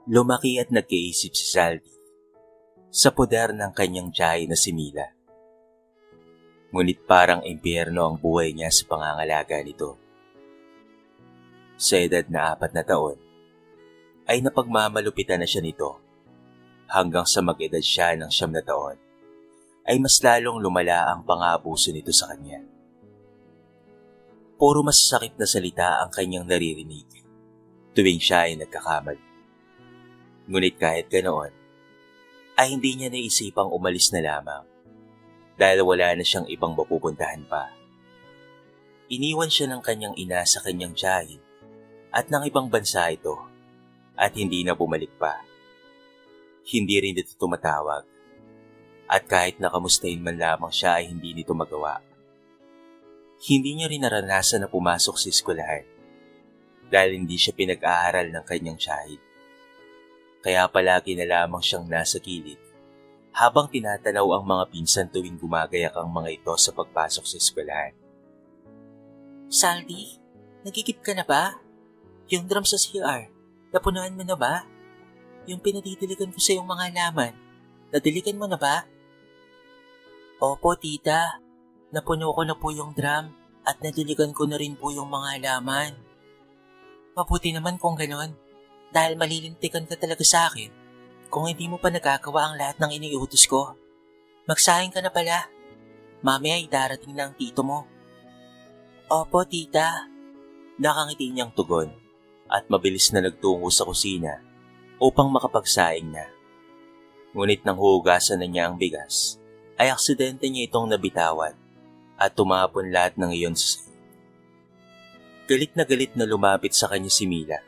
Lumaki at nagkaisip si Saldi sa poder ng kanyang tiyahin na si Mila. Ngunit parang impyerno ang buhay niya sa pangangalaga nito. Sa edad na 4 na taon, ay napagmamalupitan na siya nito hanggang sa mag-edad siya ng 9 na taon ay mas lalong lumala ang pang-aabuso nito sa kanya. Puro masasakit na salita ang kanyang naririnig tuwing siya ay nagkakamali. Ngunit kahit ganoon, ay hindi niya naisipang umalis na lamang dahil wala na siyang ibang mapupuntahan pa. Iniwan siya ng kanyang ina sa kanyang tiyahin at ng ibang bansa ito at hindi na bumalik pa. Hindi rin dito tumatawag at kahit nakamustahin man lamang siya ay hindi nito magawa. Hindi niya rin naranasan na pumasok sa eskwelahan dahil hindi siya pinag-aaral ng kanyang tiyahin. Kaya palagi na lamang siyang nasa gilid habang tinatanaw ang mga pinsan tuwing gumagayak ang mga ito sa pagpasok sa eskwelahan. Saldi, nagigip ka na ba? Yung drum sa CR, napunuan mo na ba? Yung pinadidiligan ko sa iyong mga halaman, nadiligan mo na ba? Opo, tita. Napuno ko na po yung drum at nadiligan ko na rin po yung mga halaman. Mabuti naman kung ganon. Dahil malilintikan ka talaga sa akin kung hindi mo pa nagagawa ang lahat ng iniutos ko. Magsahing ka na pala. Mamaya ay darating na ang tito mo. Opo, tita. Nakangiti niyang tugon at mabilis na nagtungo sa kusina upang makapagsaing na. Ngunit nang hugasan na niya ang bigas, ay aksidente niya itong nabitawan at tumapon lahat ng iyon sa sahig. Galit na lumapit sa kanya si Mila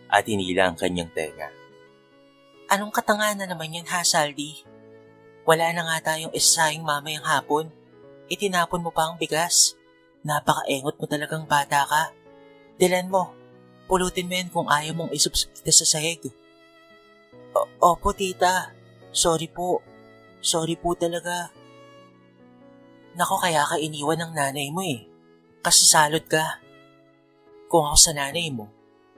at hinila ang kanyang tenga. Anong katanganan naman yan, ha, Saldi? Wala na nga tayong isahing mamayang hapon. Itinapon mo pa ang bigas. Napakaengot mo talagang bata ka. Dilan mo, pulutin mo yan kung ayaw mong isubsubita sa sahig. Opo, tita. Sorry po talaga. Nako, kaya ka iniwan ng nanay mo eh. Kasi salot ka. Kung ako sa nanay mo,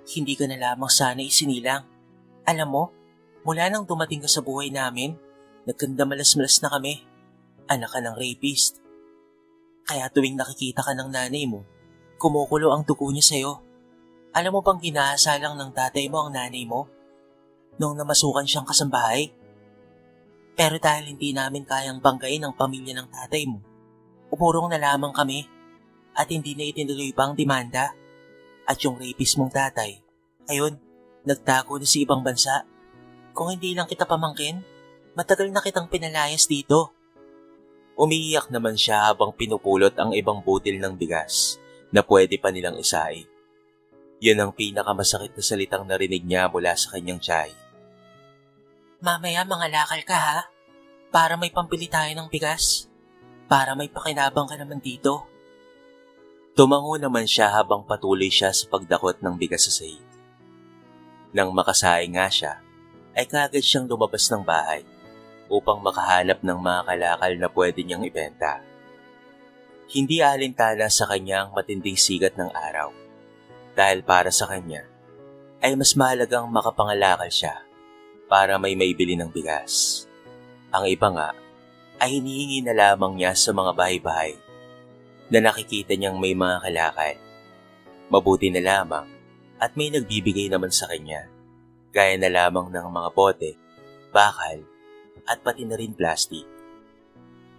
hindi ka na lamang sana isinilang. Alam mo, mula nang dumating ka sa buhay namin, nagkandamalas-malas na kami. Anak ka ng rapist. Kaya tuwing nakikita ka ng nanay mo, kumukulo ang dugo niya sa'yo. Alam mo bang ginahasalang ng tatay mo ang nanay mo? Nung namasukan siyang kasambahay? Pero dahil hindi namin kayang banggain ang pamilya ng tatay mo, umurong na lamang kami at hindi na itinuloy pa ang demanda. At yung rapist mong tatay, ayun, nagtago na sa ibang bansa. Kung hindi lang kita pamangkin, matagal na kitang pinalayas dito. Umiiyak naman siya habang pinupulot ang ibang butil ng bigas na pwede pa nilang isai. Yan ang pinakamasakit na salitang narinig niya mula sa kanyang tiyahin. Mamaya mga lakal ka ha, para may pampili tayo ng bigas. Para may pakinabang ka naman dito. Tumango naman siya habang patuloy siya sa pagdakot ng bigas sa sahig. Nang makasaing nga siya, ay kaagad siyang lumabas ng bahay upang makahanap ng mga kalakal na pwede niyang ibenta. Hindi alintana sa kanya ang matinding sigat ng araw dahil para sa kanya ay mas mahalagang makapangalakal siya para may maibili ng bigas. Ang iba nga ay hinihingi na lamang niya sa mga bahay-bahay na nakikita niyang may mga kalakal. Mabuti na lamang at may nagbibigay naman sa kanya, gaya na lamang ng mga bote, bakal, at pati na rin plastic.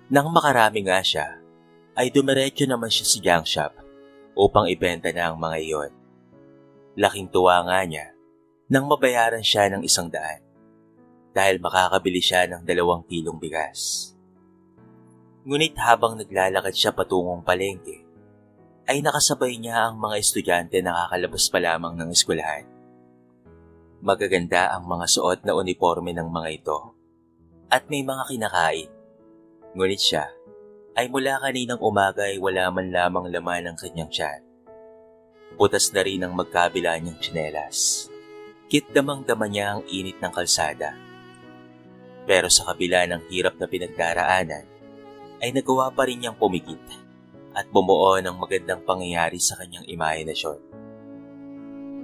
Nang makarami nga siya, ay dumiretso naman siya sa junk shop upang ibenta na ang mga iyon. Laking tuwa nga niya nang mabayaran siya ng 100 dahil makakabili siya ng 2 kilong bigas. Ngunit habang naglalakad siya patungong palengke, ay nakasabay niya ang mga estudyante na kakalabas pa lamang ng eskwelahan. Magaganda ang mga suot na uniforme ng mga ito at may mga kinakain. Ngunit siya ay mula kaninang umaga ay wala man lamang laman ng kanyang tiyan. Putas na rin ang magkabila niyang tsinelas. Kitdamang-dama niya ang init ng kalsada. Pero sa kabila ng hirap na pinagdaraanan, ay nagawa pa rin niyang pumikit at bumuo ng magandang pangyayari sa kanyang imahinasyon.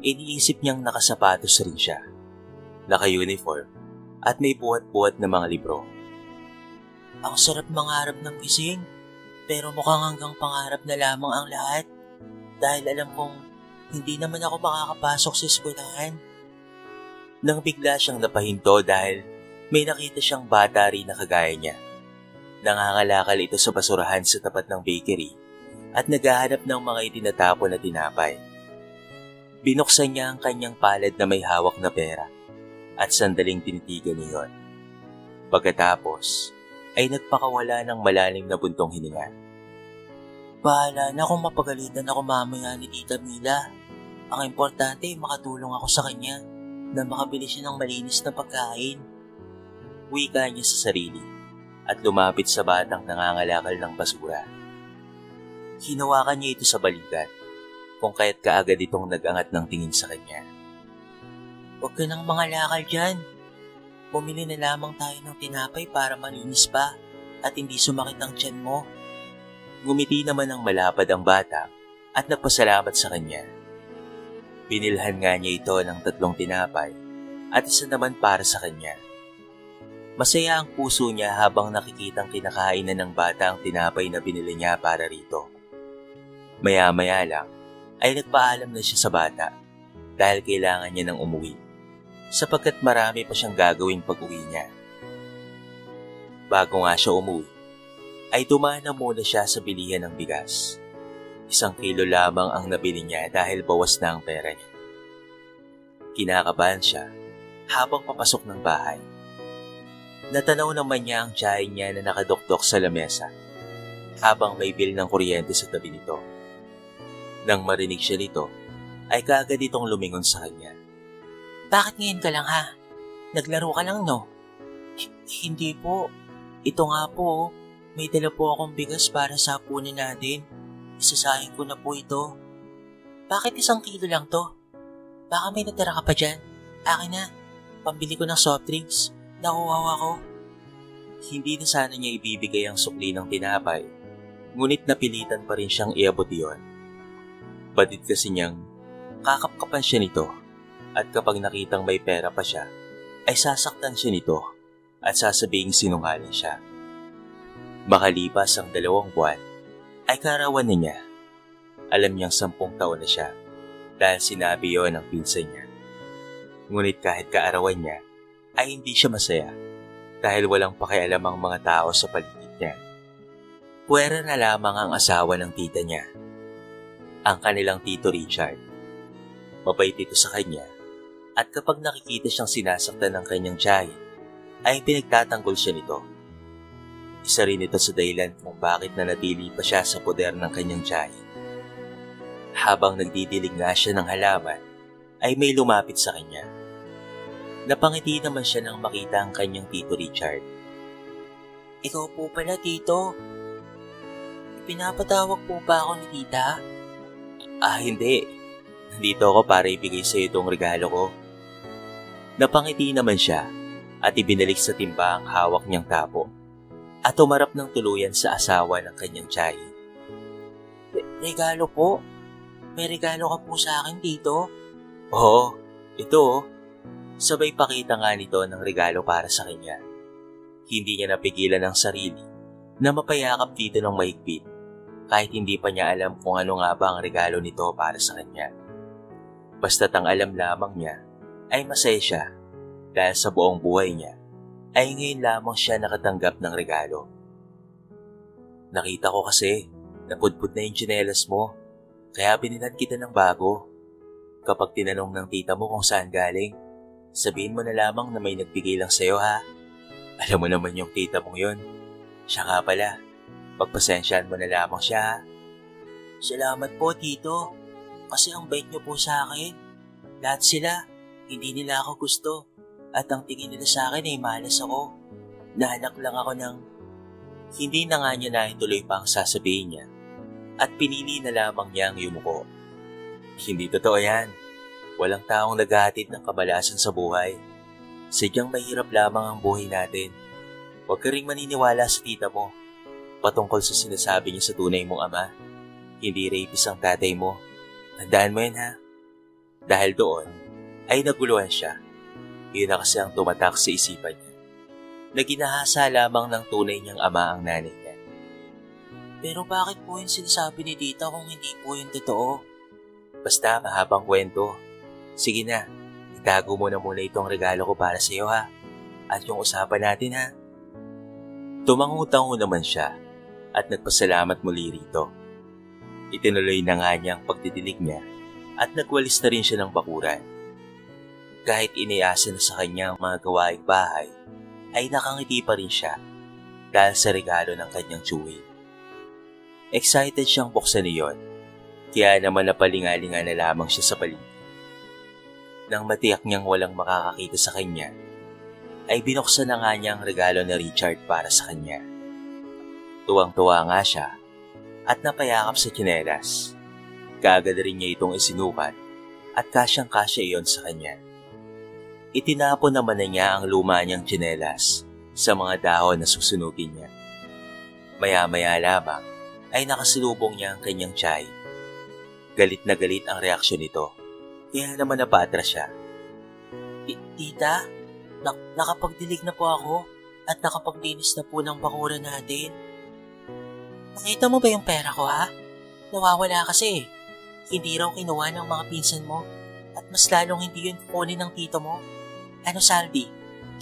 Iniisip niyang nakasapatos rin siya naka-uniform, at may buhat-buhat na mga libro. Ang sarap mangarap ng gising, pero mukhang hanggang pangarap na lamang ang lahat dahil alam kong hindi naman ako makakapasok sa eskwelahan. Nang bigla siyang napahinto dahil may nakita siyang bata rin na kagaya niya. Nangangalakal ito sa basurahan sa tapat ng bakery at naghahanap ng mga itinatapon na tinapay. Binuksan niya ang kanyang palad na may hawak na pera at sandaling tinitigan niyon. Pagkatapos ay nagpakawala ng malalim na buntong hininga. Bahala na kung mapagalitan ako mamaya ni Tita Mila. Ang importante ay makatulong ako sa kanya na makabili siya ng malinis na pagkain. Wika niya sa sarili at lumapit sa batang nangangalakal ng basura. Hinawakan niya ito sa balikat kung kaya't kaagad itong nag-angat ng tingin sa kanya. Huwag ka nang mangalakal dyan. Bumili na lamang tayo ng tinapay para malinis pa at hindi sumakit ang tiyan mo. Ngumiti naman ng malapad ang bata at nagpasalamat sa kanya. Binilhan nga niya ito ng 3 tinapay at isa naman para sa kanya. Masaya ang puso niya habang nakikitang kinakainan ng bata ang tinapay na binili niya para rito. Maya-maya lang ay nagpaalam na siya sa bata dahil kailangan niya ng umuwi sapagkat marami pa siyang gagawin pag-uwi niya. Bago nga siya umuwi, ay dumaan na muna siya sa bilihan ng bigas. 1 kilo lamang ang nabili niya dahil bawas na ang pera niya. Kinakabahan siya habang papasok ng bahay. Natanaw naman niya ang tiyahin niya na nakadukdok sa lamesa habang may bill ng kuryente sa tabi nito. Nang marinig siya nito, ay kaagad itong lumingon sa kanya. Bakit ngayon ka lang ha? Naglaro ka lang no? Hindi po. Ito nga po, may dala po akong bigas para sa hapunan natin. Isasayang ko na po ito. Bakit 1 kilo lang to? Baka may natira ka pa dyan. Akin na, pambili ko ng soft drinks. Nakuhaw ako. Hindi na sana niya ibibigay ang sukli ng tinapay, ngunit napilitan pa rin siyang iabot iyon. Badid kasi niyang kakapkapan siya nito at kapag nakitang may pera pa siya, ay sasaktan siya nito at sasabing sinungaling siya. Makalipas ang 2 buwan, ay kaarawan na niya. Alam niyang 10 taon na siya dahil sinabi yon ng pinsan niya. Ngunit kahit kaarawan niya, ay hindi siya masaya dahil walang pakialam ang mga tao sa paligid niya. Puwera na lamang ang asawa ng tita niya, ang kanilang Tito Richard. Mabait ito sa kanya at kapag nakikita siyang sinasaktan ng kanyang tiyahin, ay pinagtatanggol siya nito. Isa rin ito sa dahilan kung bakit nanatili pa siya sa poder ng kanyang tiyahin. Habang nagdidilig nga siya ng halaman, ay may lumapit sa kanya. Napangiti naman siya nang makita ang kanyang Tito Richard. Ikaw po pala, Tito. Pinapatawag po ba ako ni Tita? Hindi. Nandito ako para ibigay sa iyo itong regalo ko. Napangiti naman siya at ibinalik sa timba ang hawak niyang tapo at umarap ng tuluyan sa asawa ng kanyang tiyahin. Regalo po? May regalo ka po sa akin, Tito? Oo, ito. Sabay pakita nga nito ng regalo para sa kanya. Hindi niya napigilan ang sarili na mapayakap dito ng mahigpit kahit hindi pa niya alam kung ano nga ba ang regalo nito para sa kanya. Basta't ang alam lamang niya ay masaya siya dahil sa buong buhay niya ay ngayon lamang siya nakatanggap ng regalo. Nakita ko kasi napudpud na yung tsinelas mo kaya binilan kita ng bago. Kapag tinanong ng tita mo kung saan galing, sabihin mo na lamang na may nagbigay lang sa'yo ha. Alam mo naman yung tita mong yun. Siya nga pala, pagpasensyahan mo na lamang siya ha. Salamat po, Tito. Kasi ang bait niyo po sa akin. Lahat sila, hindi nila ako gusto. At ang tingin nila sa akin ay malas ako. Nahanak lang ako ng... Hindi na nga niya naituloy pa ang sasabihin niya. At pinili na lamang niya ang yumuko. Hindi totoo yan. Walang taong naghahatid ng kamalasan sa buhay. Sadyang mahirap lamang ang buhay natin. Huwag ka ring maniniwala sa tita mo patungkol sa sinasabi niya sa tunay mong ama. Hindi rapist ang tatay mo. Tandaan mo yan ha. Dahil doon ay naguluhan siya. Yun na kasi ang tumatak sa isipan niya, na ginahasa lamang ng tunay niyang ama ang nanay niya. Pero bakit po yung sinasabi ni tita kung hindi po yung totoo? Basta mahabang kwento. Sige na, itago mo na muna itong regalo ko para sa iyo ha. At yung usapan natin ha. Tumangu-tango naman siya at nagpasalamat muli rito. Itinuloy na nga niya ang pagdidilig niya at nagwalis na rin siya ng bakuran. Kahit iniasa na sa kanya ang mga gawaing bahay, ay nakangiti pa rin siya dahil sa regalo ng kanyang tsuwi. Excited siyang buksan iyon, kaya naman napalingalinga na lamang siya sa paligid. Nang matiyak niyang walang makakakita sa kanya, ay binuksan na nga niya ang regalo ni Richard para sa kanya. Tuwang-tuwa nga siya at napayakap sa tsinelas. Kaagad rin niya itong isinukat at kasyang-kasya iyon sa kanya. Itinapon naman na niya ang luma niyang tsinelas sa mga dahon na susunugin niya. Maya-maya lamang ay nakasalubong niya ang kanyang tiyahin. Galit na galit ang reaksyon nito, kaya naman napaatras siya. Tita, nakapagdilig na po ako at nakapaglinis na po ng bakuran natin. Nakita mo ba yung pera ko ha? Nawawala kasi. Hindi raw kinuha ng mga pinsan mo at mas lalong hindi yun kukunin ng tito mo. Ano Saldi,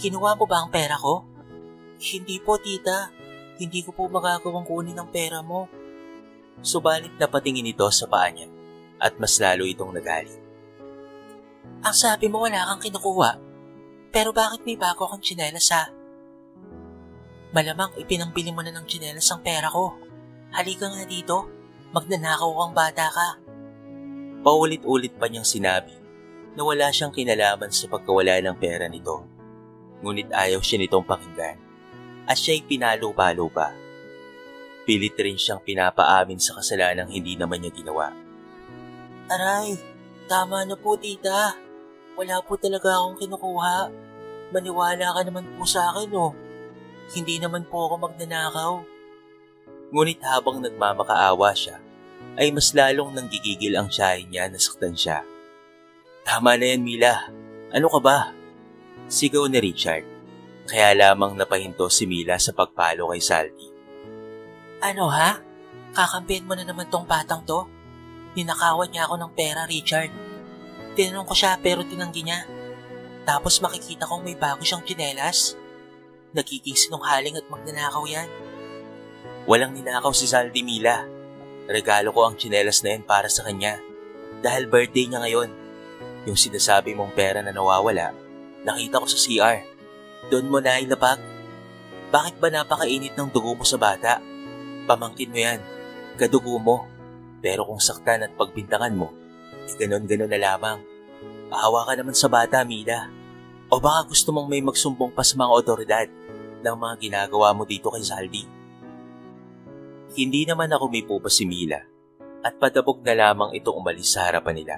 kinuha mo ba ang pera ko? Hindi po tita, hindi ko po magagawang kunin ang pera mo. Subalit napatingin ito sa paa niya at mas lalo itong nagalit. Ang sabi mo wala kang kinukuha. Pero bakit may bago kang tsinelas ha? Malamang ipinambili mo na ng tsinelas ang pera ko. Halika nga dito, magnanakaw kang bata ka. Paulit-ulit pa niyang sinabi na wala siyang kinalaman sa pagkawala ng pera nito. Ngunit ayaw siya nitong pakinggan at siya'y pinalo-palo pa. Pilit rin siyang pinapaamin sa kasalanang hindi naman niya ginawa. Aray, tama na po tita. Wala po talaga akong kinukuha. Maniwala ka naman po sa akin Hindi naman po ako magnanakaw. Ngunit habang nagmamakaawa siya, ay mas lalong nanggigigil ang tiyahin niya na saktan siya. Tama na yan Mila, ano ka ba? Sigaw ni Richard, kaya lamang napahinto si Mila sa pagpalo kay Saldi. Ano ha? Kakampihan mo na naman tong batang to? Ninakawan niya ako ng pera Richard. Tinanong ko siya pero tinanggi niya. Tapos makikita kong may bago siyang tsinelas. Nagiging sinunghaling at magnanakaw yan. Walang ninakaw si Saldi Mila. Regalo ko ang tsinelas na yan para sa kanya. Dahil birthday niya ngayon. Yung sinasabi mong pera na nawawala, nakita ko sa CR. Doon mo na ilapag. Bakit ba napakainit ng dugo mo sa bata? Pamangkin mo yan. Kadugo mo. Pero kung saktan at pagbintangan mo, ganon-ganon na lamang. Ahawa ka naman sa bata, Mila. O baka gusto mong may magsumbong pa sa mga otoridad ng mga ginagawa mo dito kay Saldi. Hindi naman ako may pupa si Mila at padabog na lamang itong umalis sa harapan nila.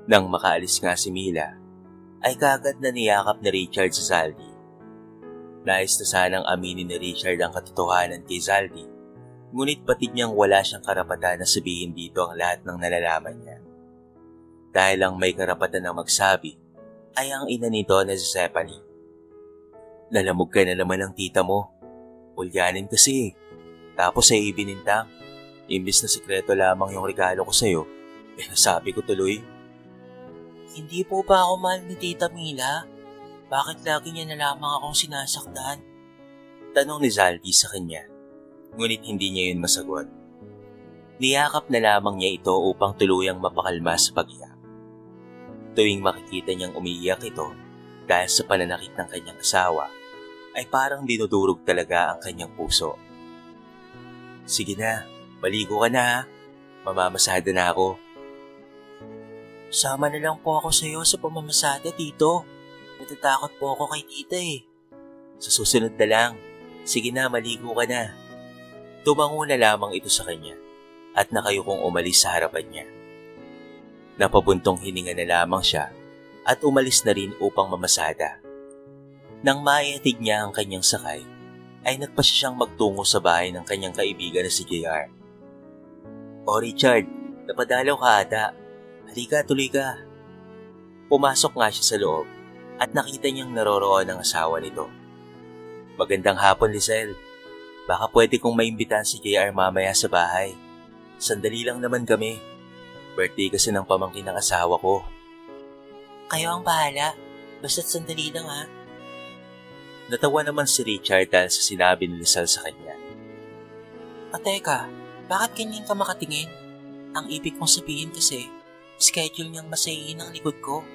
Nang makaalis nga si Mila, ay kagad na niyakap ni Richard sa Saldi. Nais na sanang aminin ni Richard ang katotohanan kay Saldi, ngunit batid niyang wala siyang karapatan na sabihin dito ang lahat ng nalalaman niya. Dahil ang may karapatan na magsabi ay ang ina nito na si Stephanie. Nalamog ka na naman ng tita mo. Ulyanin kasi. Tapos ay ibinintang. Imbis na sekreto lamang yung regalo ko sa'yo, nasabi ko tuloy. Hindi po ba ako mahal ni Tita Mila? Bakit lagi niya na lamang akong sinasaktan? Tanong ni Zaldi sa kanya, ngunit hindi niya yun masagot. Niyakap na lamang niya ito upang tuluyang mapakalma sa pag-iyak. Tuwing makikita niyang umiiyak ito dahil sa pananakit ng kanyang asawa, ay parang dinudurog talaga ang kanyang puso. Sige na, maligo ka na ha. Mamamasada na ako. Sama na lang po ako sa iyo sa pamamasada, Tito. Natatakot po ako kay tita Sa susunod na lang. Sige na, maligo ka na. Tumango na lamang ito sa kanya at nakayukong umalis sa harapan niya. Napabuntong hininga na lamang siya at umalis na rin upang mamasada. Nang maihatid niya ang kanyang sakay, ay nagpasya siyang magtungo sa bahay ng kanyang kaibigan na si JR. O Richard, napadalaw ka ata. Halika, tuloy ka. Pumasok nga siya sa loob at nakita niyang naroroon ang asawa nito. Magandang hapon, Lizelle. Baka pwede kong maimbitahan si JR mamaya sa bahay. Sandali lang naman kami. Birthday kasi ng pamangkin ng asawa ko. Kayo ang bahala. Basta't sandali lang ha. Natawa naman si Richard dahil sa sinabi ni Lizelle sa kanya. Teka, bakit ganyan ka makatingin? Ang ibig kong sabihin kasi, schedule niyang masayiin ang likod ko.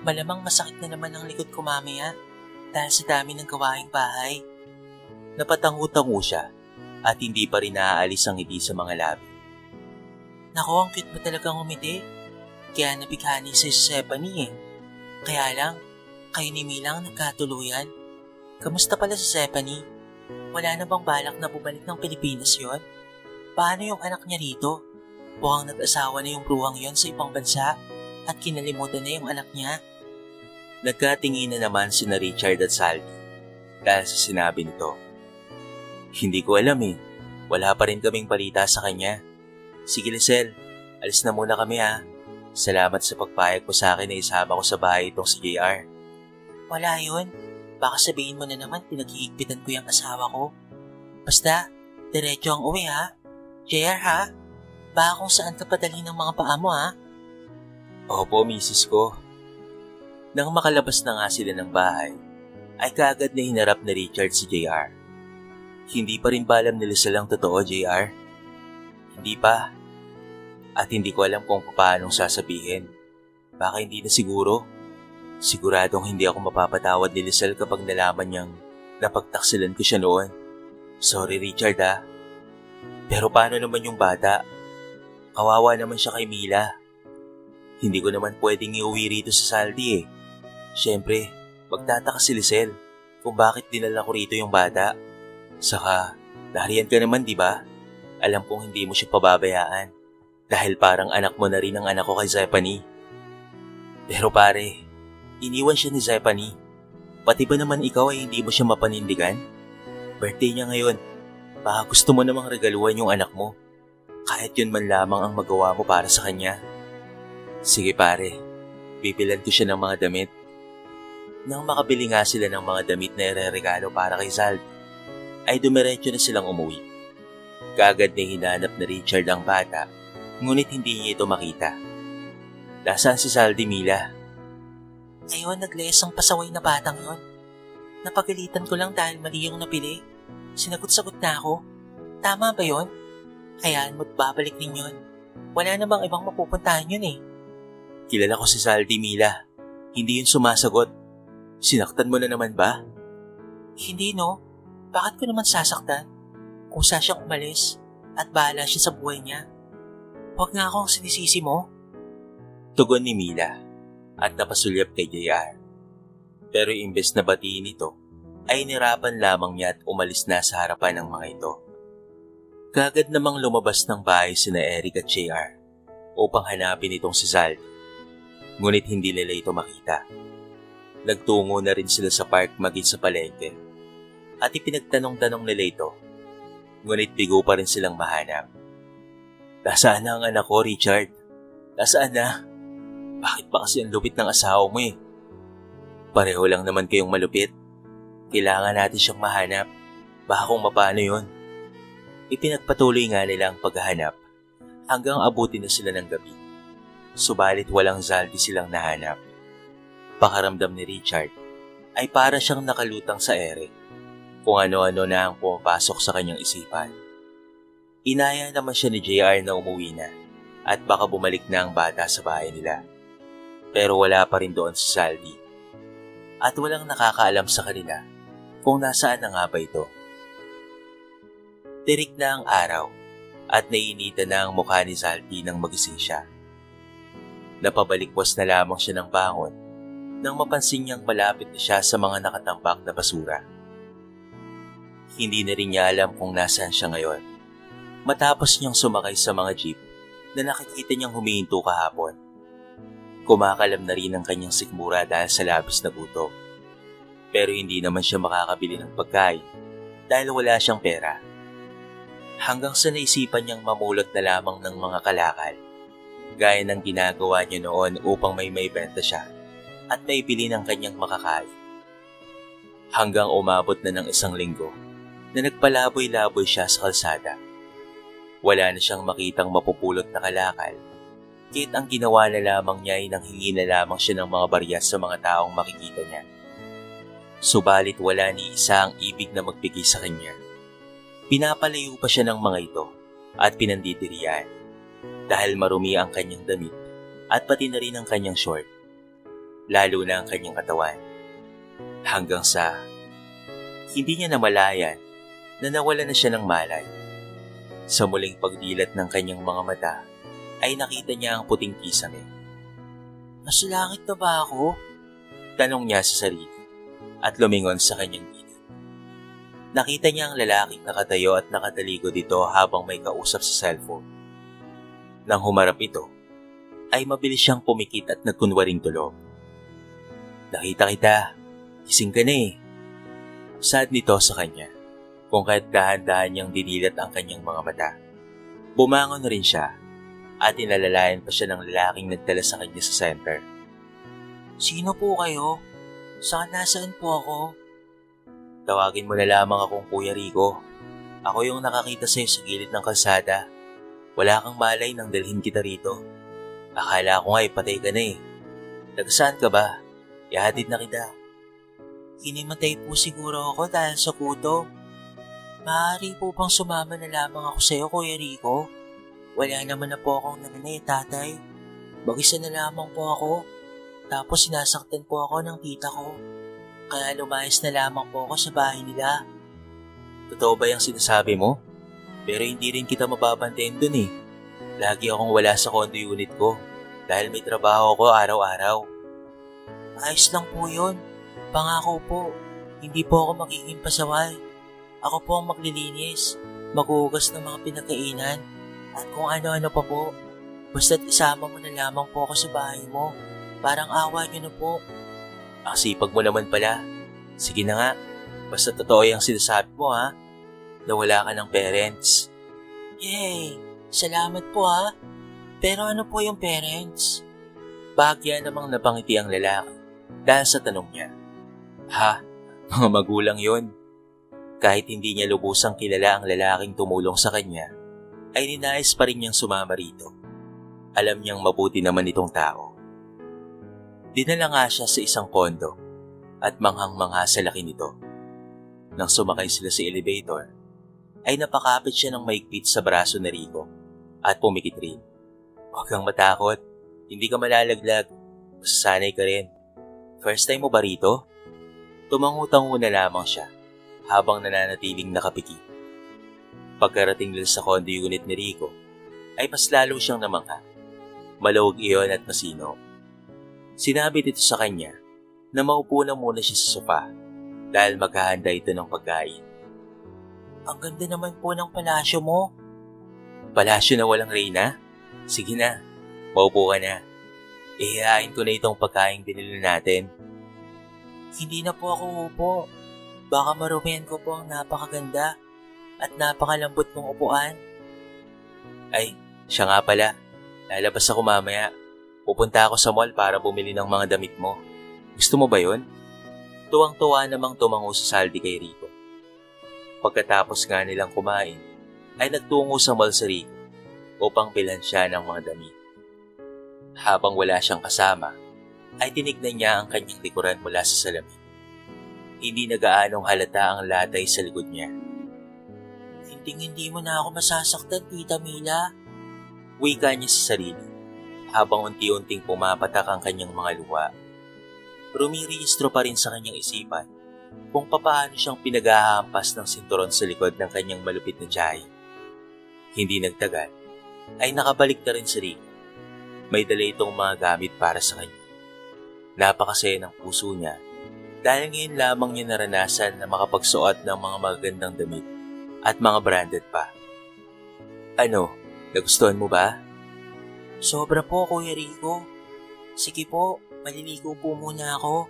Malamang masakit na naman ang likod ko mamaya dahil sa dami ng gawaing bahay. Napatango-tango siya at hindi pa rin naaalis ang ngiti sa mga labi. Naku, ang cute mo talagang umiti. Kaya nabighani si Stephanie eh. Kaya lang, kayo ni Mila ang nagkatuluyan. Kamusta pala si Stephanie? Wala na bang balak na bumalik ng Pilipinas yon? Paano yung anak niya rito? Mukhang nag-asawa na yung bruhang yon sa ibang bansa at kinalimutan na yung anak niya. Nagkatingin na naman sina Richard at Salvi dahil sa sinabi nito. Hindi ko alam eh. Wala pa rin kaming balita sa kanya. Sige Lizelle, alis na muna kami ha. Salamat sa pagpayag mo sa akin na isama ko sa bahay itong si JR. Wala yun. Baka sabihin mo na naman pinag-iigpitan ko yung asawa ko. Basta, diretso ang uwi ha. JR ha? Baka kung saan ka padali ng mga paa mo ha? Opo, misis ko. Nang makalabas na nga sila ng bahay, ay kaagad na hinarap ni Richard si JR. Hindi pa rin ba alam ni Lizelle ang totoo, JR? Hindi pa. At hindi ko alam kung paanong sasabihin. Baka hindi na siguro. Siguradong hindi ako mapapatawad ni Lizelle kapag nalaman niyang napagtaksilan ko siya noon. Sorry Richard ha. Pero paano naman yung bata? Kawawa naman siya kay Mila. Hindi ko naman pwedeng iuwi rito sa Saldi eh. Siyempre, magtataka si Lizelle kung bakit dinala ko rito yung bata. Saka, nariyan ka naman diba? Alam kong hindi mo siya pababayaan dahil parang anak mo na rin ang anak ko kay Stephanie. Pero pare, iniwan siya ni Stephanie. Pati ba naman ikaw ay hindi mo siya mapanindigan? Birthday niya ngayon. Baka gusto mo namang regaluhan yung anak mo. Kahit yun man lamang ang magawa mo para sa kanya. Sige pare, bibilan ko siya ng mga damit. Nang makabili nga sila ng mga damit na ireregalo para kay Zald, ay dumiretso na silang umuwi. Kaagad na hinanap na Richard ang bata, ngunit hindi niya ito makita. Nasaan si Saldi, Mila? Ayun, naglayas ang pasaway na batang yon. Napagalitan ko lang dahil mali yung napili. Sinagot-sagot na ako. Tama ba yon? Hayaan mo't babalik din yun. Wala namang ibang mapupuntahan yun eh. Kilala ko si Saldi, Mila. Hindi yun sumasagot. Sinaktan mo na naman ba? Hindi no. Bakit ko naman sasaktan? Kung saan siyang umalis at bahala siya sa buhay niya. Huwag nga akong sinisisi mo. Tugon ni Mila at napasulyap kay JR. Pero imbes na batiin ito, ay nirapan lamang niya at umalis na sa harapan ng mga ito. Kagad namang lumabas ng bahay sina Eric at JR upang hanapin itong si Zald. Ngunit hindi nila ito makita. Nagtungo na rin sila sa park maging sa palengke at ipinagtanong-tanong nila ito. Ngunit bigo pa rin silang mahanap. Nasaan na ang anak ko, Richard? Nasaan na? Bakit ba kasi ang lupit ng asawa mo eh? Pareho lang naman kayong malupit. Kailangan natin siyang mahanap. Baka kung mapano yun. Ipinagpatuloy nga nila ang paghahanap hanggang abutin na sila ng gabi. Subalit walang Zaldi silang nahanap. Pakaramdam ni Richard ay para siyang nakalutang sa ere. Kung ano-ano na ang pumapasok sa kanyang isipan. Inaya naman siya ni JR na umuwi na at baka bumalik na ang bata sa bahay nila. Pero wala pa rin doon si Saldi. At walang nakakaalam sa kanila kung nasaan na nga ba ito. Tirik na ang araw at naiinitan na ang mukha ni Saldi nang magising siya. Napabalikwas na lamang siya ng bangon nang mapansin niyang malapit na siya sa mga nakatambak na basura. Hindi na rin niya alam kung nasaan siya ngayon. Matapos niyang sumakay sa mga jeep na nakikita niyang humihinto kahapon. Kumakalam na rin ang kanyang sikmura dahil sa labis na gutom. Pero hindi naman siya makakabili ng pagkain dahil wala siyang pera. Hanggang sa naisipan niyang mamulot na lamang ng mga kalakal, gaya ng ginagawa niya noon upang may benta siya at maibili ng kanyang makakain. Hanggang umabot na ng 1 linggo na nagpalaboy-laboy siya sa kalsada. Wala na siyang makitang mapupulot na kalakal, kahit ang ginawa na lamang niya ay nanghingi na lamang siya ng mga barya sa mga taong makikita niya. Subalit wala ni isa ang ibig na magbigay sa kanya. Pinapalayo pa siya ng mga ito at pinandidiriyan dahil marumi ang kanyang damit at pati na rin ang kanyang short, lalo na ang kanyang katawan. Hanggang sa hindi niya namalayan na nawala na siya ng malay. Sa muling pagdilat ng kanyang mga mata ay nakita niya ang puting kisame. Nasa langit na ba ako? Tanong niya sa sarili at lumingon sa kanyang gilid. Nakita niya ang lalaking nakatayo at nakatalikod dito habang may kausap sa cellphone. Nang humarap ito, ay mabilis siyang pumikit at nagkunwaring tulog. Nakita kita, gising ka na eh. Sad nito sa kanya, kung kahit dahan-dahan niyang dinilat ang kanyang mga mata. Bumangon na rin siya at inalalayan pa siya ng lalaking nagdala sa kanya sa center. Sino po kayo? Nasaan po ako? Tawagin mo na lamang akong Kuya Rico. Ako yung nakakita sa'yo sa gilid ng kalsada. Wala kang malay nang dalhin kita rito. Akala ko nga patay ka na eh. Tagasaan ka ba? Ihatid na kita. Hinimatay po siguro ako dahil sa kuto. Maaari po bang sumama na lamang ako sa iyo, Kuya Rico? Wala naman na po akong nanay, tatay. Mag-isa na lamang po ako. Tapos sinasaktan po ako ng tita ko. Kaya lumayas na lamang po ako sa bahay nila. Totoo ba yung sinasabi mo? Pero hindi rin kita mababantayan dun eh. Lagi akong wala sa condo unit ko dahil may trabaho ako araw-araw. Ayos lang po yun. Pangako po, hindi po ako magiging pasaway. Ako po ang maglilinis, maghuhugas ng mga pinagkainan, at kung ano-ano pa po. Basta't isama mo na lamang po ako sa bahay mo. Parang awa niyo na po. Ang sipag mo naman pala. Sige na nga, basta totoo yung sinasabi mo ha, na wala ka ng parents. Yay! Salamat po ha. Pero ano po yung parents? Bahagya namang napangiti ang lalaki dahil sa tanong niya. Ha? Mga magulang yon. Kahit hindi niya lubusang kilala ang lalaking tumulong sa kanya, ay ninais pa rin niyang sumama rito. Alam niyang mabuti naman itong tao. Dinala nga siya sa isang kondo at manghang-mangha sa laki nito. Nang sumakay sila sa elevator, ay napakapit siya ng maigpit sa braso ni Rico at pumikit rin. Huwag kang matakot, hindi ka malalaglag, masasanay ka rin. First time mo ba rito? Tumangutang na lamang siya habang nananatiling nakapikit. Pagkarating nila sa condo unit ni Rico, ay mas lalo siyang namangha. Maluwag iyon at masino. Sinabi dito sa kanya na maupo na muna siya sa sofa dahil maghahanda ito ng pagkain. Ang ganda naman po ng palasyo mo. Palasyo na walang reyna? Sige na, maupo ka na. Ihihain ko na itong pagkain binili natin. Hindi na po ako upo. Baka marumihan ko po ang napakaganda at napakalambot mong upuan. Ay, siya nga pala. Lalabas ako mamaya. Pupunta ako sa mall para bumili ng mga damit mo. Gusto mo ba yun? Tuwang-tuwa namang tumango sa saldi kay Rico. Pagkatapos nga nilang kumain, ay nagtungo sa mall si Rico upang bilhan siya ng mga damit. Habang wala siyang kasama, ay tinignan niya ang kanyang likuran mula sa salamin. Hindi na gaanong halata ang latay sa likod niya. Hindi mo na ako masasaktan, Tita Mila. Wika niya sa sarili habang unti-unting pumapatak ang kanyang mga luha. Rumirehistro pa rin sa kanyang isipan kung papaano siyang pinaghahampas ng sinturon sa likod ng kanyang malupit na tiyahin. Hindi nagtagal, ay nakabalik na rin si Rico. May dala itong mga gamit para sa kanya. Napakasaya ng puso niya dahil ngayon lamang niya naranasan na makapagsuot ng mga magagandang damit at mga branded pa. Ano, nagustuhan mo ba? Sobra po, Kuya Rico. Sige po, maliligo po muna ako.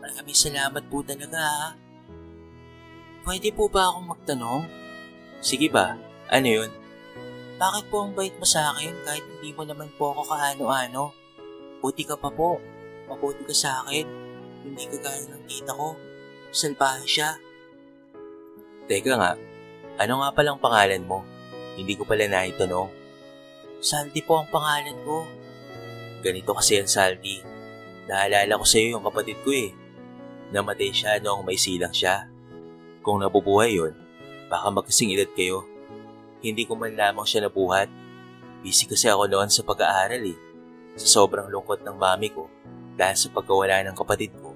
Maraming salamat po talaga ha. Pwede po ba akong magtanong? Sige ba, ano yun? Bakit po ang bait mo sa akin kahit hindi mo naman po ako kaano-ano? Buti ka pa po. Mabuti ka sa akin. Hindi ka gaya ng tita ko. Salbahe siya. Teka nga, ano nga palang pangalan mo? Hindi ko pala naitanong. Saldi po ang pangalan ko. Ganito kasi yan, Saldi. Naalala ko sa'yo yung kapatid ko eh. Namatay siya noong may silang siya. Kung nabubuhay yun, baka magkasing edad kayo. Hindi ko man lamang siya nabuhat. Busy kasi ako noon sa pag-aaral eh. Sa sobrang lungkot ng mami ko dahil sa pagkawala ng kapatid ko.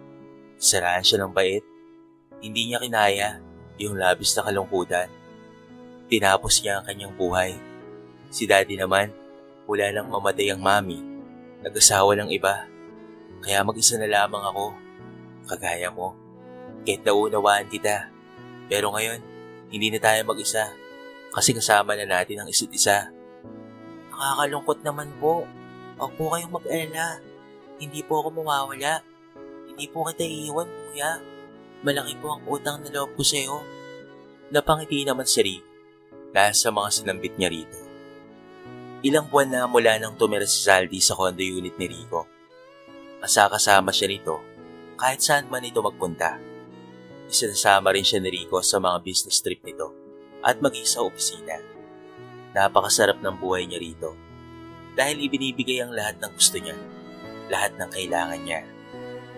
Saraan siya ng bait. Hindi niya kinaya yung labis na kalungkutan. Tinapos niya ang kanyang buhay. Si daddy naman, wala lang mamatay ang mami. Nag-asawa ng iba. Kaya mag-isa na lamang ako. Kagaya mo. Kahit naunawaan kita. Pero ngayon, hindi na tayo mag-isa. Kasi kasama na natin ang isa't isa. Nakakalungkot naman po. Huwag po kayong mag-alala. Hindi po ako mawawala. Hindi po kita iiwan, kuya. Malaki po ang utang na loob ko sa'yo. Napangiti naman si Rico dahil sa mga sinambit niya rito. Ilang buwan na mula nang tumira si Saldi sa condo unit ni Rico. Kasama siya nito kahit saan man ito magpunta. Isinasama rin siya ni Rico sa mga business trip nito at maging sa opisina. Napakasarap ng buhay niya rito dahil ibinibigay ang lahat ng gusto niya, lahat ng kailangan niya.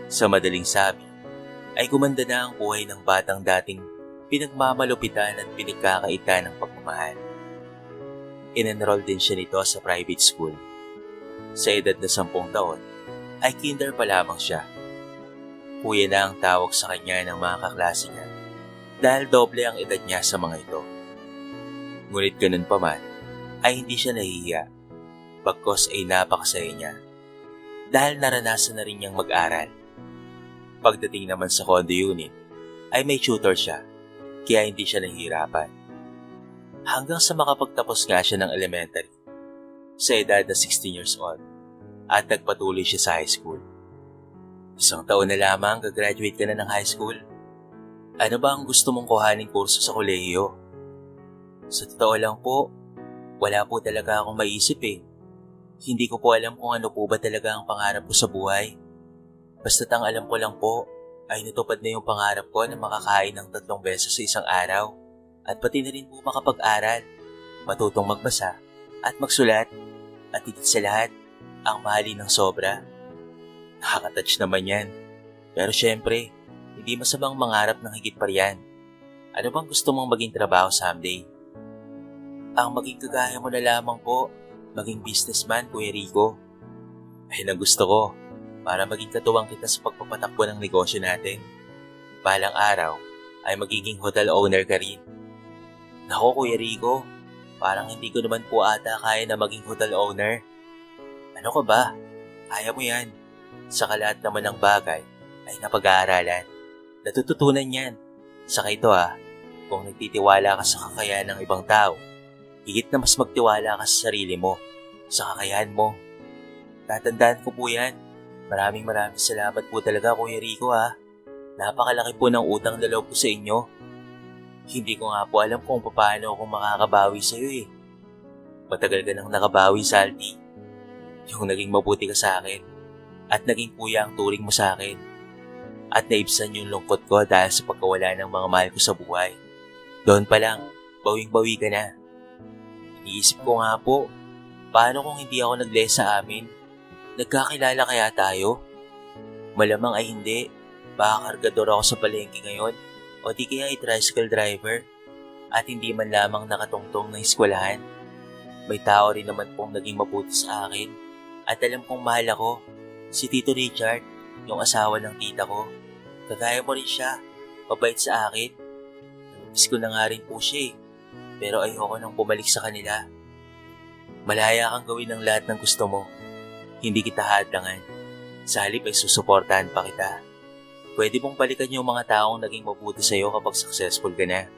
Sa madaling sabi, ay gumanda na ang buhay ng batang dating pinagmamalupitan at pinagkakaitan ng pagmamahal. In-enroll din siya nito sa private school. Sa edad na 10 taon, ay kinder pa lamang siya. Kuya na ang tawag sa kanya ng mga kaklase niya dahil doble ang edad niya sa mga ito. Ngunit ganun pa man, ay hindi siya nahihiya. Bagkos ay napakasaya niya dahil naranasan na rin niyang mag-aral. Pagdating naman sa condo unit, ay may tutor siya kaya hindi siya nahihirapan. Hanggang sa makapagtapos nga siya ng elementary sa edad na 16 years old at nagpatuloy siya sa high school. 1 taon na lamang gagraduate ka na ng high school. Ano ba ang gusto mong kuhaning kurso sa kolehiyo? Sa totoo lang po, wala po talaga akong maisip eh. Hindi ko po alam kung ano po ba talaga ang pangarap ko sa buhay. Basta't ang alam ko lang po ay natupad na yung pangarap ko na makakain ng 3 beses sa isang araw at pati na rin po makapag-aral, matutong magbasa at magsulat at higit sa lahat, ang mahalin ng sobra. Nakaka-touch naman yan. Pero syempre, hindi masamang mangarap ng higit pa riyan. Ano bang gusto mong maging trabaho someday? Ang maging kagaya mo na lamang po, maging businessman, Kuya Rico. Ayun ang gusto ko, para maging katuwang kita sa pagpapatakbo ng negosyo natin. Balang araw, ay magiging hotel owner ka rin. Nako Kuya Rico, parang hindi ko naman po ata kaya na maging hotel owner. Ano ka ba? Kaya mo yan. Sa lahat naman ng bagay ay napag-aaralan. Natututunan yan. Saka ito kung nagtitiwala ka sa kakayahan ng ibang tao, higit na mas magtiwala ka sa sarili mo, sa kakayahan mo. Tatandaan ko po yan. Maraming salamat po talaga Kuya Rico Napakalaki po ng utang na loob ko sa inyo. Hindi ko nga po alam kung paano ako makakabawi sa iyo eh. Matagal ka nang nakabawi, Saldi. Yung naging mabuti ka sa akin at naging kuya ang turing mo sa akin. At naibsan yung lungkot ko dahil sa pagkawala ng mga mahal ko sa buhay. Doon pa lang, bawing-bawi ka na. Iniisip ko nga po, paano kung hindi ako nag-less sa amin? Nagkakilala kaya tayo? Malamang ay hindi. Baka kargador ako sa palengke ngayon o di kaya tricycle driver at hindi man lamang nakatungtong ng eskwelahan. May tao rin naman pong naging mabuti sa akin at alam kong mahal ako. Si Tito Richard, yung asawa ng tita ko. Kagaya mo rin siya, mabait sa akin. Namiss ko na nga rin po siya pero ayoko nang bumalik sa kanila. Malaya kang gawin ang lahat ng gusto mo. Hindi kita hadlangan. Sa halip ay susuportahan pa kita. Pwede mong balikan yung mga taong naging mabuti sa'yo kapag successful ka na.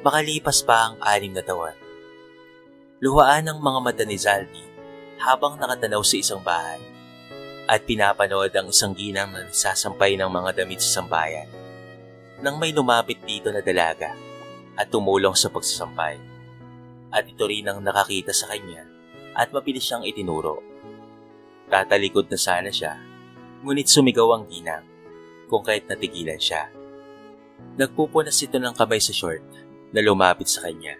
Makalipas pa ang 6 na taon. Luhaan ang mga mata ni Zaldi habang nakatanaw sa isang bahay at pinapanood ang isang ginang na nagsasampay ng mga damit sa sambayan. Nang may lumapit dito na dalaga at tumulong sa pagsasampay. At ito rin ang nakakita sa kanya at mabilis siyang itinuro. Tatalikod na sana siya Ngunit sumigaw ang ginang kung kahit natigilan siya. Nagpupunas ito ng kamay sa short na lumapit sa kanya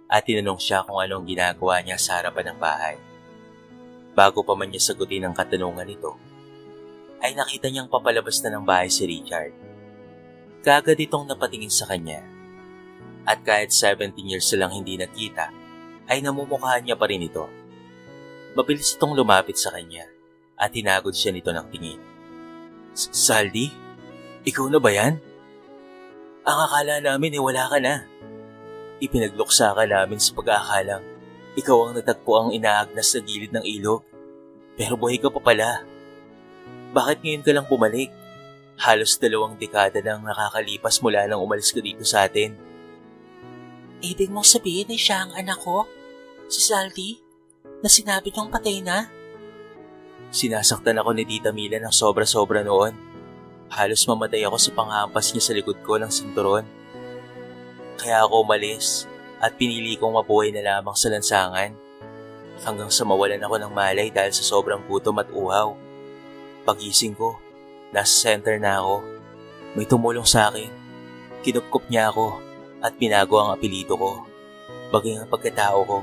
at tinanong siya kung ano ang ginagawa niya sa harapan ng bahay. Bago pa man niya sagutin ang katanungan nito, ay nakita niyang papalabas na ng bahay si Richard. Kaagad itong napatingin sa kanya at kahit 17 years na lang hindi nakita, ay namumukhaan niya pa rin ito. Mabilis itong lumapit sa kanya at hinagod siya nito ng tingin. Saldi? Ikaw na ba yan? Ang akala namin wala ka na. Ipinagluksa ka namin sa pag-aakalang ikaw ang natagpo ang inaagnas na gilid ng ilog. Pero buhay ka pa pala. Bakit ngayon ka lang bumalik? Halos 2 dekada nang nakakalipas mula nang umalis ka dito sa atin. Ibig mong sabihin ay siya ang anak ko? Si Saldi? Na sinabi niyong patay na? Sinasaktan ako ni Tita Mila ng sobra-sobra noon. Halos mamatay ako sa panghampas niya sa likod ko ng sinturon. Kaya ako umalis at pinili kong mabuhay na lamang sa lansangan hanggang sa mawalan ako ng malay dahil sa sobrang gutom at uhaw. Pagising ko, nasa center na ako. May tumulong sa akin. Kinupkup niya ako at binago ang apelido ko, baging ang pagkatao ko.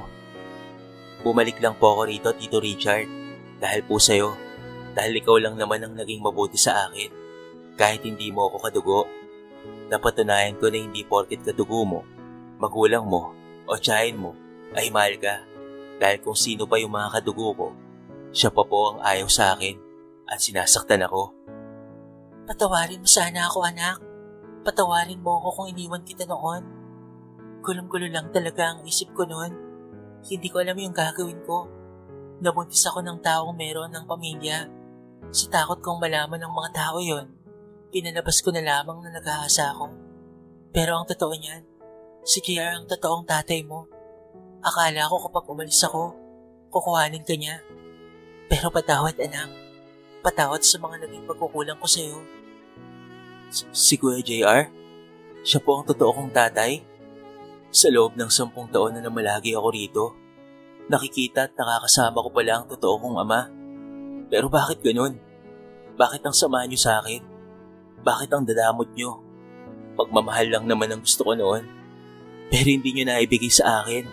Bumalik lang po ako rito, Tito Richard, dahil po sa'yo, dahil ikaw lang naman ang naging mabuti sa akin. Kahit hindi mo ako kadugo, napatunayan ko na hindi porket kadugo mo, magulang mo, o tiyahin mo, ay mahal ka. Dahil kung sino pa yung mga kadugo ko, siya pa po ang ayaw sa akin at sinasaktan ako. Patawarin mo sana ako, anak. Patawarin mo ako kung iniwan kita noon. Gulong-gulo lang talaga ang isip ko noon. Hindi ko alam yung gagawin ko. Nabuntis ako ng taong meron ng pamilya. Sa takot kong malaman ng mga tao yon, pinalabas ko na lamang na nag-aasa ako. Pero ang totoo niyan, si JR ang totoong tatay mo. Akala ko kapag umalis ako, kukuhanin ka niya. Pero patawad, anak. Patawad sa mga naging pagkukulang ko sa'yo. Si Kuya JR? Siya po ang totoo kong tatay? Sa loob ng 10 taon na namalagi ako rito, nakikita at nakakasama ko pala ang totoo kong ama. Pero bakit ganun? Bakit ang sama niyo sa akin? Bakit ang dadamot niyo? Pagmamahal lang naman ang gusto ko noon. Pero hindi niyo naibigay sa akin.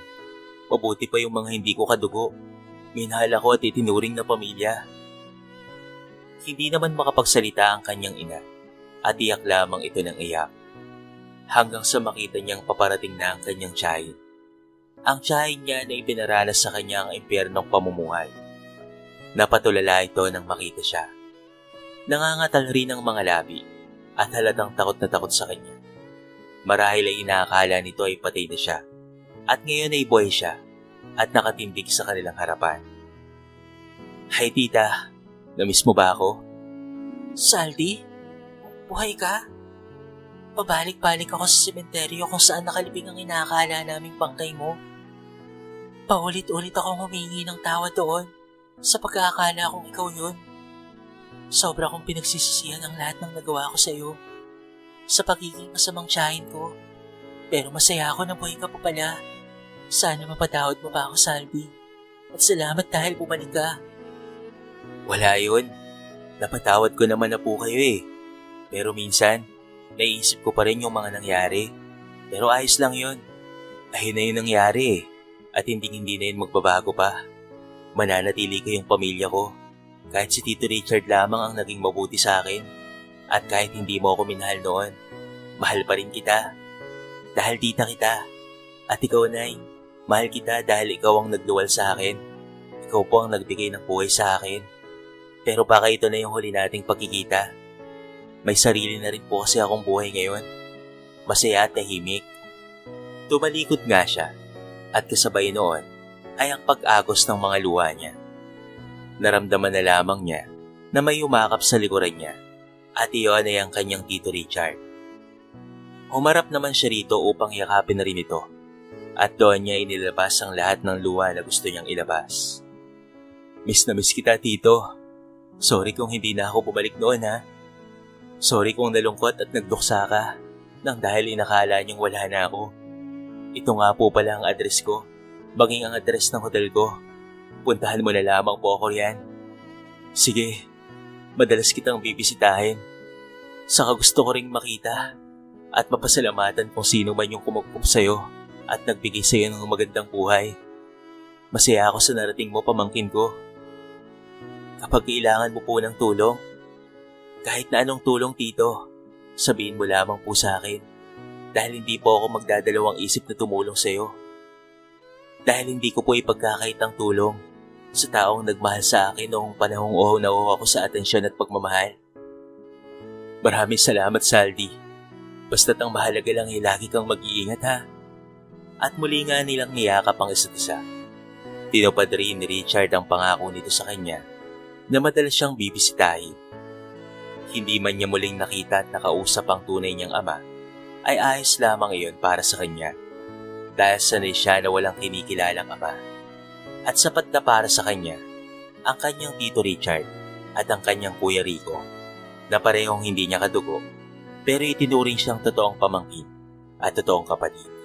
Mabuti pa yung mga hindi ko kadugo. Minahal ako at itinuring na pamilya. Hindi naman makapagsalita ang kanyang ina at iyak lamang ito ng iyak. Hanggang sa makita niyang paparating na ang kanyang tiyahin. Ang tiyahin niya na ipinaranas sa kanya ang impyernong pamumuhay. Napatulala ito nang makita siya. Nangangatal rin ang mga labi at halatang takot na takot sa kanya. Marahil ay inaakala nito ay patay na siya at ngayon ay buhay siya at nakatindig sa kanilang harapan. Hi tita, namiss mo ba ako? Saldi, buhay ka? Pabalik-balik ako sa sementeryo kung saan nakalibing ang inaakala naming bangkay mo. Paulit-ulit akong humingi ng tawad doon sa pagkakala kong ikaw yun. Sobra kong pinagsisisihan ang lahat ng nagawa ko sa iyo, sa pagiging masamang tiyahin ko. Pero masaya ako na buhay ka pa pala. Sana mapatawad mo pa ako, Saldi. At salamat dahil bumalik ka. Wala yun. Napatawad ko naman na po kayo eh. Pero minsan, naisip ko pa rin yung mga nangyari. Pero ayos lang yun. Ayun na yun nangyari eh. At hindi na yun magbabago pa. Mananatili ko yung pamilya ko. Kahit si Tito Richard lamang ang naging mabuti sa akin. At kahit hindi mo ako minahal noon, mahal pa rin kita. Dahil tita kita. At ikaw, Nay, mahal kita dahil ikaw ang nagluwal sa akin. Ikaw po ang nagbigay ng buhay sa akin. Pero baka ito na yung huli nating pagkikita. May sarili na rin po kasi akong buhay ngayon. Masaya at tahimik. Tumalikod nga siya at kasabay noon ay ang pag-agos ng mga luha niya. Naramdaman na lamang niya na may umakap sa likuran niya at iyon ay ang kanyang Tito Richard. Humarap naman siya rito upang yakapin na rin ito at doon niya inilabas ang lahat ng luha na gusto niyang ilabas. Miss na miss kita, Tito. Sorry kung hindi na ako bumalik noon, ha. Sorry kung nalungkot at nagduksa ka nang dahil inakala niyong wala na ako. Ito nga po pala ang address ko, baging ang address ng hotel ko. Puntahan mo na lamang po ako riyan. Sige, Madalas kitang bibisitahin. Saka gusto ko ring makita at mapasalamatan kung sino man yung kumagkup sa'yo at nagbigay sa'yo ng magandang buhay. Masaya ako sa narating mo, pamangkin ko. Kapag kailangan mo po ng tulong, kahit na anong tulong, tito, sabihin mo lamang po sa akin. Dahil hindi po ako magdadalawang isip na tumulong sa'yo. Dahil hindi ko po ipagkakait ang tulong sa taong nagmahal sa akin noong panahong na ako sa atensyon at pagmamahal. Maraming salamat, Saldi. Basta't ang mahalaga lang ay lagi kang mag-iingat, ha? At muli nga nilang niyakap ang isa't isa. Tinupad rin ni Richard ang pangako nito sa kanya na madalas siyang bibisitahin. Hindi man niya muling nakita at nakausap ang tunay niyang ama, ay ayos lamang iyon para sa kanya. Dahil sanay siya na walang kinikilalang ama. At sapat na para sa kanya ang kanyang tito Richard at ang kanyang kuya Rico na parehong hindi niya kadugo pero itinuring siyang totoong pamangkin at totoong kapatid.